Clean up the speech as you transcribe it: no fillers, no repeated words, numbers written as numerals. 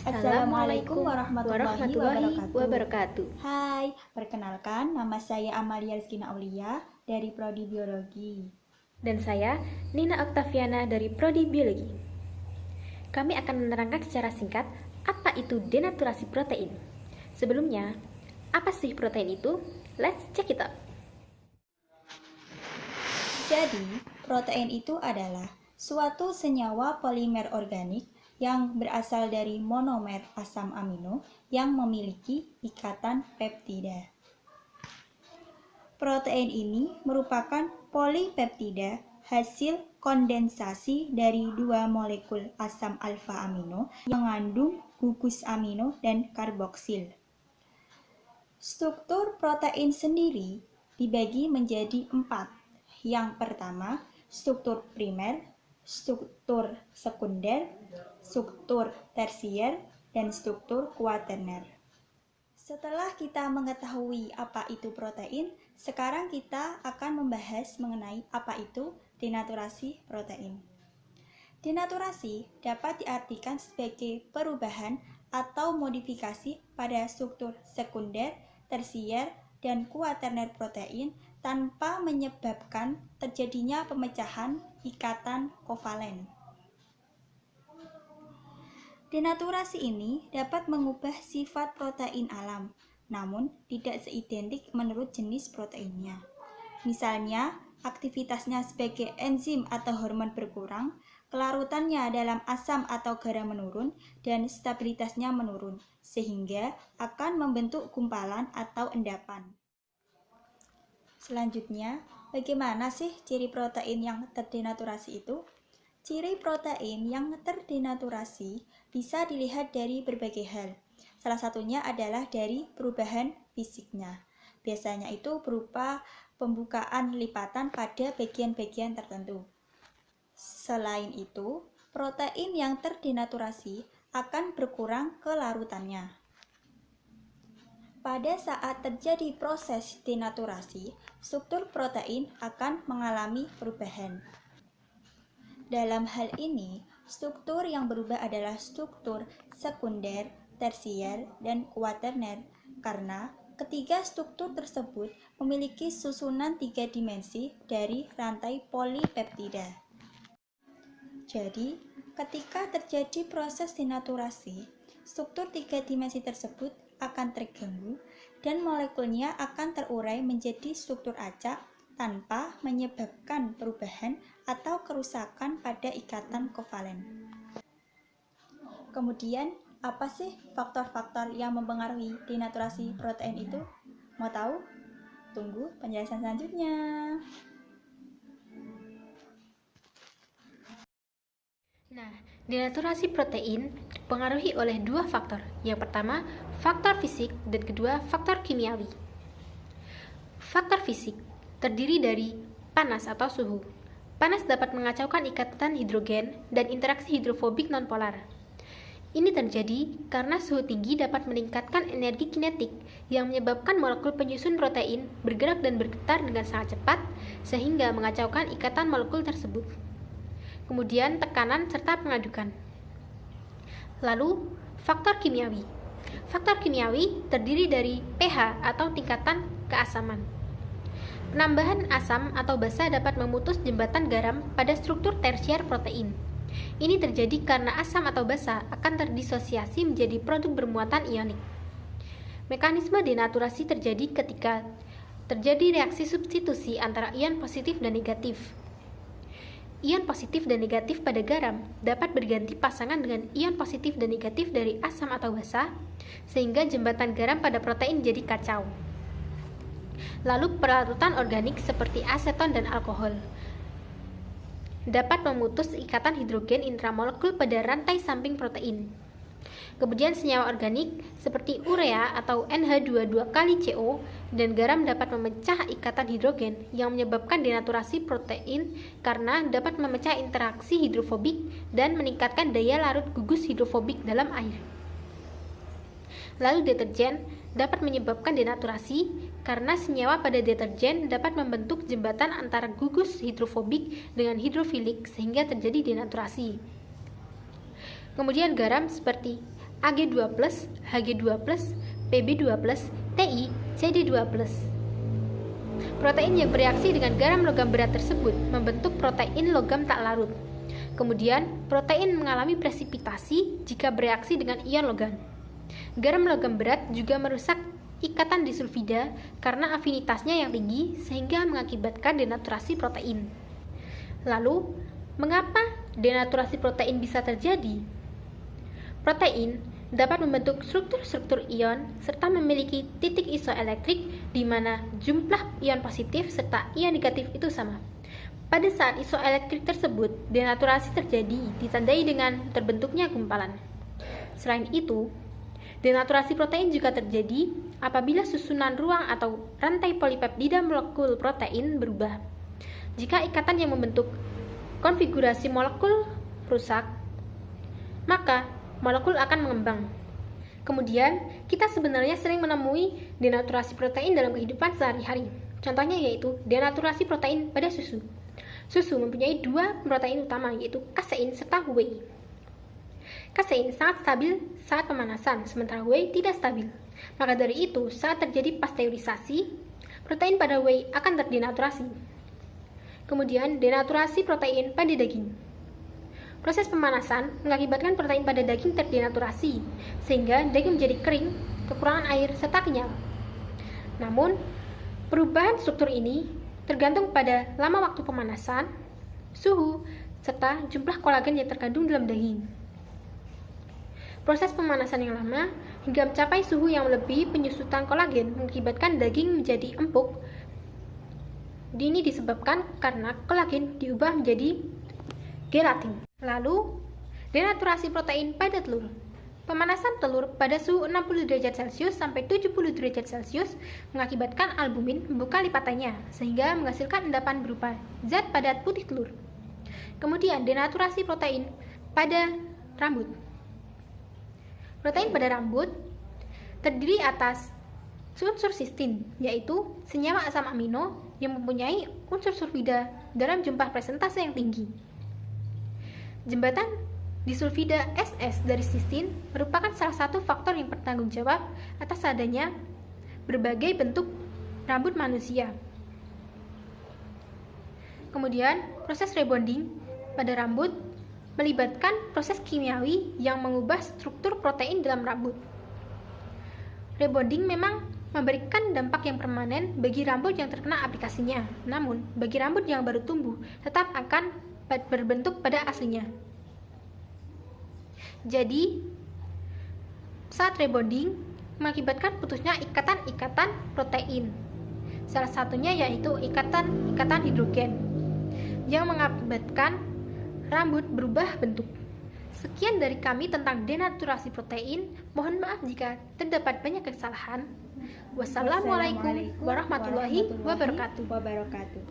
Assalamualaikum warahmatullahi wabarakatuh. Hai, perkenalkan nama saya Amalia Rizkina Aulia dari Prodi Biologi. Dan saya Nina Oktaviana dari Prodi Biologi. Kami akan menerangkan secara singkat apa itu denaturasi protein. Sebelumnya, apa sih protein itu? Let's check it out. Jadi, protein itu adalah suatu senyawa polimer organik yang berasal dari monomer asam amino yang memiliki ikatan peptida. Protein ini merupakan polipeptida hasil kondensasi dari dua molekul asam alfa amino yang mengandung gugus amino dan karboksil. Struktur protein sendiri dibagi menjadi 4. Yang pertama, struktur primer, struktur sekunder, struktur tersier, dan struktur kuaterner. Setelah kita mengetahui apa itu protein, sekarang kita akan membahas mengenai apa itu denaturasi protein. Denaturasi dapat diartikan sebagai perubahan atau modifikasi pada struktur sekunder, tersier, dan kuaterner protein tanpa menyebabkan terjadinya pemecahan ikatan kovalen. Denaturasi ini dapat mengubah sifat protein alam, namun tidak seidentik menurut jenis proteinnya. Misalnya, aktivitasnya sebagai enzim atau hormon berkurang, kelarutannya dalam asam atau garam menurun, dan stabilitasnya menurun, sehingga akan membentuk gumpalan atau endapan. Selanjutnya, bagaimana sih ciri protein yang terdenaturasi itu? Ciri protein yang terdenaturasi bisa dilihat dari berbagai hal. Salah satunya adalah dari perubahan fisiknya. Biasanya itu berupa pembukaan lipatan pada bagian-bagian tertentu. Selain itu, protein yang terdenaturasi akan berkurang kelarutannya. Pada saat terjadi proses denaturasi, struktur protein akan mengalami perubahan. Dalam hal ini, struktur yang berubah adalah struktur sekunder, tersier, dan kuaterner karena ketiga struktur tersebut memiliki susunan 3 dimensi dari rantai polipeptida. Jadi, ketika terjadi proses denaturasi, struktur 3 dimensi tersebut akan terganggu dan molekulnya akan terurai menjadi struktur acak tanpa menyebabkan perubahan atau kerusakan pada ikatan kovalen. Kemudian, apa sih faktor-faktor yang mempengaruhi denaturasi protein itu? Mau tahu? Tunggu penjelasan selanjutnya. Nah, denaturasi protein dipengaruhi oleh dua faktor. Yang pertama, faktor fisik, dan kedua, faktor kimiawi. Faktor fisik terdiri dari panas atau suhu. Panas dapat mengacaukan ikatan hidrogen dan interaksi hidrofobik nonpolar. Ini terjadi karena suhu tinggi dapat meningkatkan energi kinetik yang menyebabkan molekul penyusun protein bergerak dan bergetar dengan sangat cepat sehingga mengacaukan ikatan molekul tersebut. Kemudian tekanan serta pengadukan. Lalu, faktor kimiawi. Faktor kimiawi terdiri dari pH atau tingkatan keasaman. Penambahan asam atau basa dapat memutus jembatan garam pada struktur tersier protein. Ini terjadi karena asam atau basa akan terdisosiasi menjadi produk bermuatan ionik. Mekanisme denaturasi terjadi ketika terjadi reaksi substitusi antara ion positif dan negatif. Ion positif dan negatif pada garam dapat berganti pasangan dengan ion positif dan negatif dari asam atau basa, sehingga jembatan garam pada protein jadi kacau. Lalu pelarutan organik seperti aseton dan alkohol dapat memutus ikatan hidrogen intramolekul pada rantai samping protein. Kemudian senyawa organik seperti urea atau NH22CO dan garam dapat memecah ikatan hidrogen yang menyebabkan denaturasi protein karena dapat memecah interaksi hidrofobik dan meningkatkan daya larut gugus hidrofobik dalam air. Lalu deterjen dapat menyebabkan denaturasi karena senyawa pada deterjen dapat membentuk jembatan antara gugus hidrofobik dengan hidrofilik sehingga terjadi denaturasi. Kemudian garam seperti Ag2+, Hg2+, Pb2+, Ti, Cd2+. Protein yang bereaksi dengan garam logam berat tersebut membentuk protein logam tak larut. Kemudian, protein mengalami presipitasi jika bereaksi dengan ion logam. Garam logam berat juga merusak ikatan disulfida karena afinitasnya yang tinggi sehingga mengakibatkan denaturasi protein. Lalu, mengapa denaturasi protein bisa terjadi? Protein dapat membentuk struktur-struktur ion serta memiliki titik isoelektrik di mana jumlah ion positif serta ion negatif itu sama. Pada saat isoelektrik tersebut, denaturasi terjadi ditandai dengan terbentuknya gumpalan. Selain itu, denaturasi protein juga terjadi apabila susunan ruang atau rantai polipeptida molekul protein berubah. Jika ikatan yang membentuk konfigurasi molekul rusak, maka molekul akan mengembang. Kemudian, kita sebenarnya sering menemui denaturasi protein dalam kehidupan sehari-hari. Contohnya yaitu denaturasi protein pada susu. Susu mempunyai dua protein utama, yaitu kasein serta whey. Kasein sangat stabil saat pemanasan, sementara whey tidak stabil. Maka dari itu, saat terjadi pasteurisasi, protein pada whey akan terdenaturasi. Kemudian, denaturasi protein pada daging. Proses pemanasan mengakibatkan protein pada daging terdenaturasi, sehingga daging menjadi kering, kekurangan air, serta kenyal. Namun, perubahan struktur ini tergantung pada lama waktu pemanasan, suhu, serta jumlah kolagen yang terkandung dalam daging. Proses pemanasan yang lama hingga mencapai suhu yang melebihi penyusutan kolagen mengakibatkan daging menjadi empuk. Ini disebabkan karena kolagen diubah menjadi gelatin. Lalu, denaturasi protein pada telur. Pemanasan telur pada suhu 60 derajat Celcius sampai 70 derajat Celcius mengakibatkan albumin membuka lipatannya sehingga menghasilkan endapan berupa zat padat putih telur. Kemudian, denaturasi protein pada rambut. Protein pada rambut terdiri atas unsur sistin, yaitu senyawa asam amino yang mempunyai unsur sulfida dalam jumlah persentase yang tinggi. Jembatan disulfida SS dari sistin merupakan salah satu faktor yang bertanggung jawab atas adanya berbagai bentuk rambut manusia. Kemudian, proses rebonding pada rambut melibatkan proses kimiawi yang mengubah struktur protein dalam rambut. Rebonding memang memberikan dampak yang permanen bagi rambut yang terkena aplikasinya, namun bagi rambut yang baru tumbuh tetap akan berbentuk pada aslinya. Jadi, saat rebonding mengakibatkan putusnya ikatan-ikatan protein. Salah satunya yaitu ikatan hidrogen yang mengakibatkan rambut berubah bentuk. Sekian dari kami tentang denaturasi protein. Mohon maaf jika terdapat banyak kesalahan. Wassalamualaikum warahmatullahi wabarakatuh.